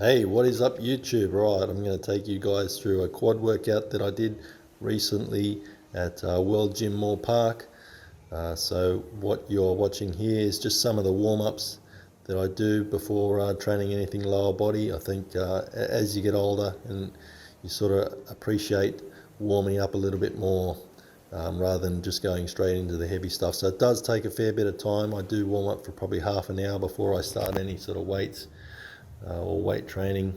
Hey, what is up YouTube? Right, I'm going to take you guys through a quad workout that I did recently at World Gym Moore Park. So what you're watching here is just some of the warm-ups that I do before training anything lower body. I think as you get older and you sort of appreciate warming up a little bit more rather than just going straight into the heavy stuff. So it does take a fair bit of time. I do warm up for probably half an hour before I start any sort of weights or weight training.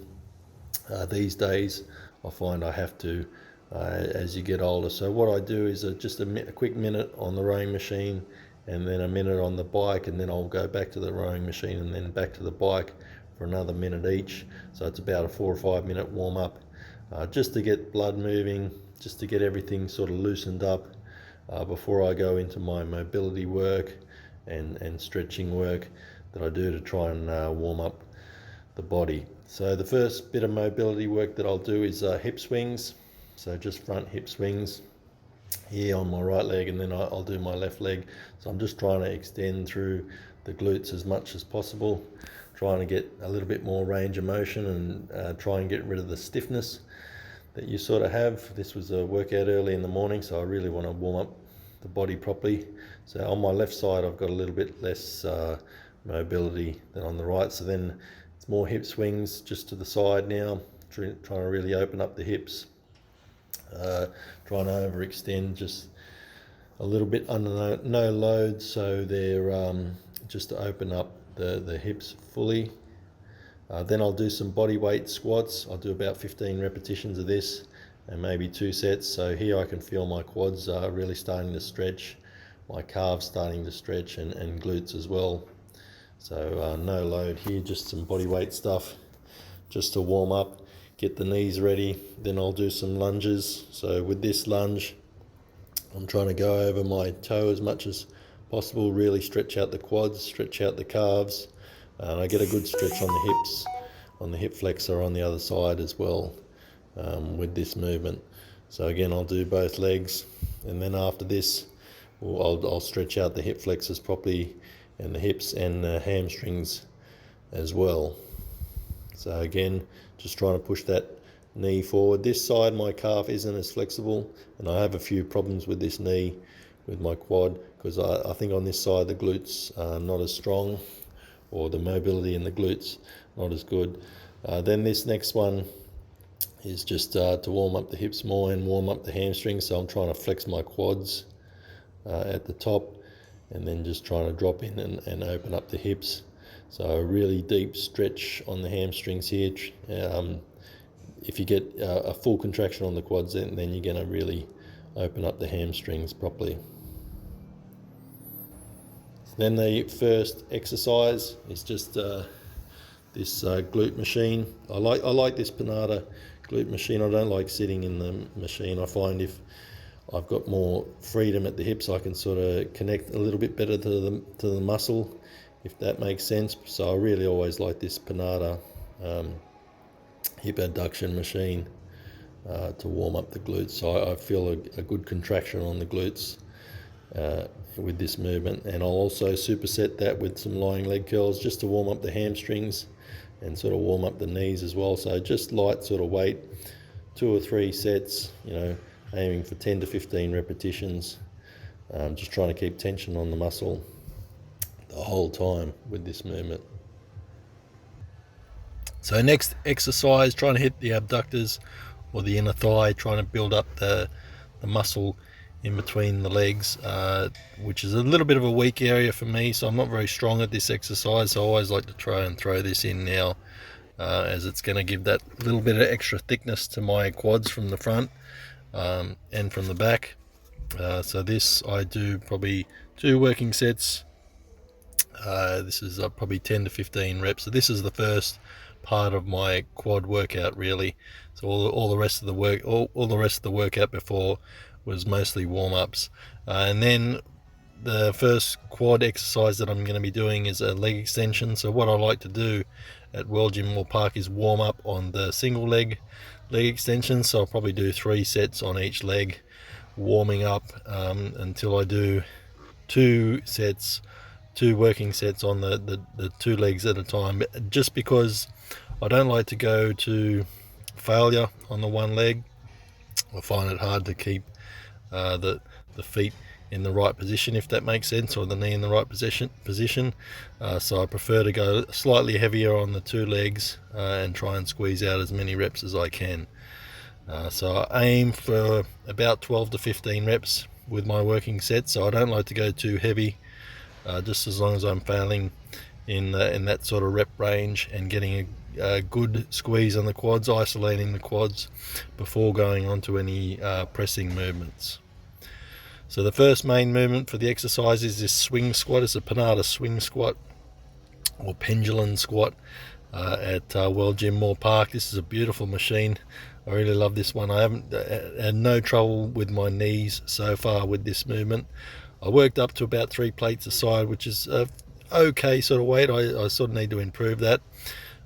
These days I find I have to as you get older. So what I do is just a quick minute on the rowing machine and then a minute on the bike, and then I'll go back to the rowing machine and then back to the bike for another minute each. So it's about a 4 or 5 minute warm up just to get blood moving, just to get everything sort of loosened up before I go into my mobility work and stretching work that I do to try and warm up the body. So the first bit of mobility work that I'll do is hip swings. So just front hip swings here on my right leg, and then I'll do my left leg. So I'm just trying to extend through the glutes as much as possible, trying to get a little bit more range of motion and try and get rid of the stiffness that you sort of have. This was a workout early in the morning, so I really want to warm up the body properly. So on my left side I've got a little bit less mobility than on the right, so then it's more hip swings just to the side now, trying to really open up the hips, trying to overextend just a little bit under no load, so they're just to open up the hips fully. Then I'll do some body weight squats. I'll do about 15 repetitions of this and maybe 2 sets. So here I can feel my quads are really starting to stretch, my calves starting to stretch, and glutes as well. So no load here, just some body weight stuff just to warm up, get the knees ready. Then I'll do some lunges. So with this lunge, I'm trying to go over my toe as much as possible, really stretch out the quads, stretch out the calves, and I get a good stretch on the hips, on the hip flexor on the other side as well with this movement. So again, I'll do both legs, and then after this I'll stretch out the hip flexors properly and the hips and the hamstrings as well. So again, just trying to push that knee forward. This side my calf isn't as flexible, and I have a few problems with this knee, with my quad, because I think on this side the glutes are not as strong, or the mobility in the glutes not as good. Then this next one is just to warm up the hips more and warm up the hamstrings. So I'm trying to flex my quads at the top, and then just trying to drop in and open up the hips. So a really deep stretch on the hamstrings here. If you get a full contraction on the quads, then you're going to really open up the hamstrings properly. Then the first exercise is just this glute machine. I like this Panada glute machine. I don't like sitting in the machine. I find if I've got more freedom at the hips, I can sort of connect a little bit better to the muscle, if that makes sense. So I really always like this Panada hip abduction machine to warm up the glutes. So I feel a good contraction on the glutes with this movement, and I'll also superset that with some lying leg curls just to warm up the hamstrings and sort of warm up the knees as well. So just light sort of weight, 2 or 3 sets, aiming for 10 to 15 repetitions, just trying to keep tension on the muscle the whole time with this movement. So next exercise, trying to hit the abductors or the inner thigh, trying to build up the muscle in between the legs, which is a little bit of a weak area for me, so I'm not very strong at this exercise. So I always like to try and throw this in now, as it's going to give that little bit of extra thickness to my quads from the front and from the back. So this I do probably 2 working sets. This is probably 10 to 15 reps. So this is the first part of my quad workout really. So all the rest of the work, all the rest of the workout before was mostly warm-ups, and then the first quad exercise that I'm going to be doing is a leg extension. So what I like to do at World Gym Moore Park is warm up on the single leg extension. So I'll probably do 3 sets on each leg, warming up until I do 2 sets, 2 working sets on the 2 legs at a time, just because I don't like to go to failure on the one leg. I find it hard to keep the feet in the right position, if that makes sense, or the knee in the right position. So I prefer to go slightly heavier on the two legs and try and squeeze out as many reps as I can. So I aim for about 12 to 15 reps with my working set, so I don't like to go too heavy, just as long as I'm failing in that sort of rep range and getting a good squeeze on the quads, isolating the quads before going on to any pressing movements. So the first main movement for the exercise is this swing squat. It's a Panada swing squat or pendulum squat at World Gym Moore Park. This is a beautiful machine. I really love this one. I haven't had no trouble with my knees so far with this movement. I worked up to about 3 plates a side, which is okay sort of weight. I sort of need to improve that,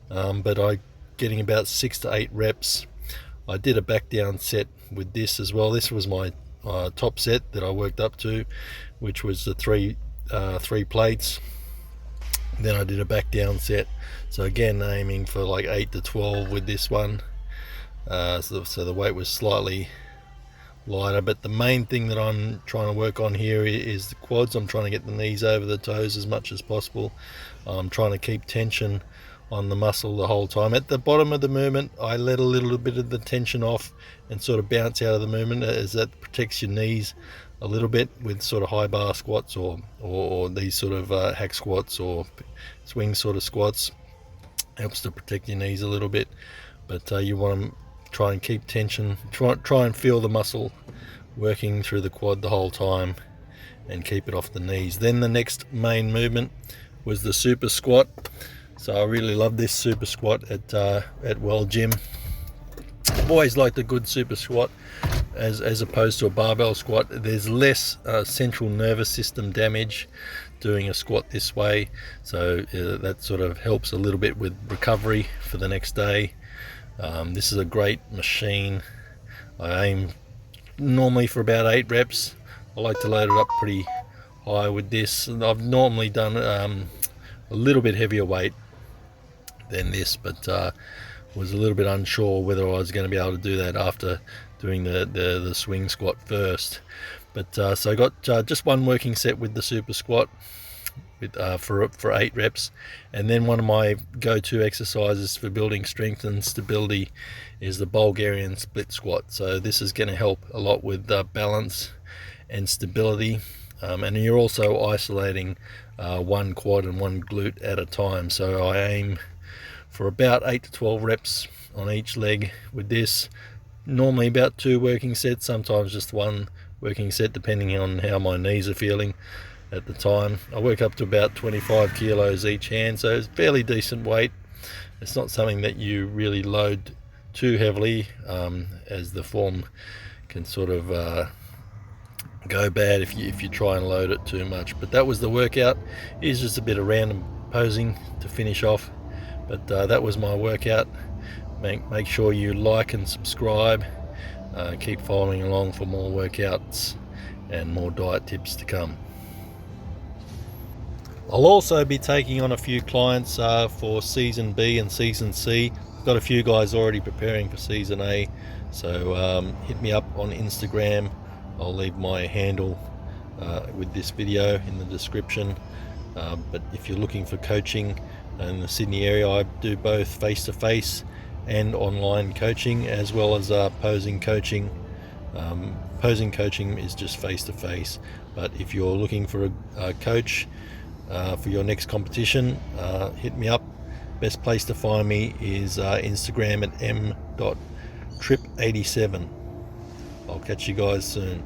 but I getting about 6 to 8 reps. I did a back down set with this as well. This was my top set that I worked up to, which was the three plates. Then I did a back down set, so again aiming for like 8 to 12 with this one. So the weight was slightly lighter, but the main thing that I'm trying to work on here is the quads. I'm trying to get the knees over the toes as much as possible. I'm trying to keep tension on the muscle the whole time. At the bottom of the movement, I let a little bit of the tension off and sort of bounce out of the movement, as that protects your knees a little bit with sort of high bar squats or these sort of hack squats or swing sort of squats. Helps to protect your knees a little bit, but you want to try and keep tension, try and feel the muscle working through the quad the whole time and keep it off the knees. Then the next main movement was the super squat. So I really love this super squat at World Gym. I've always liked a good super squat as opposed to a barbell squat. There's less central nervous system damage doing a squat this way, so that sort of helps a little bit with recovery for the next day. This is a great machine. I aim normally for about 8 reps. I like to load it up pretty high with this. I've normally done a little bit heavier weight than this, but was a little bit unsure whether I was going to be able to do that after doing the swing squat first. But so I got just one working set with the super squat with for 8 reps, and then one of my go-to exercises for building strength and stability is the Bulgarian split squat. So this is going to help a lot with balance and stability, and you're also isolating one quad and one glute at a time. So I aim for about 8 to 12 reps on each leg with this. Normally about 2 working sets, sometimes just 1 working set depending on how my knees are feeling at the time. I work up to about 25 kilos each hand, so it's fairly decent weight. It's not something that you really load too heavily, as the form can sort of go bad if you try and load it too much. But that was the workout. It's just a bit of random posing to finish off, but that was my workout. Make sure you like and subscribe. Keep following along for more workouts and more diet tips to come. I'll also be taking on a few clients for Season B and Season C. Got a few guys already preparing for Season A, so hit me up on Instagram. I'll leave my handle with this video in the description. But if you're looking for coaching in the Sydney area, I do both face-to-face and online coaching, as well as posing coaching. Posing coaching is just face-to-face, but if you're looking for a coach for your next competition, hit me up. Best place to find me is Instagram at m.trip87. I'll catch you guys soon.